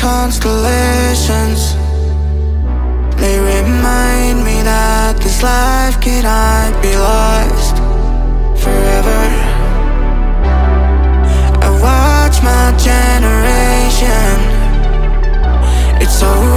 constellations. They remind me that this life cannot be lost forever. I watch my generation, it's so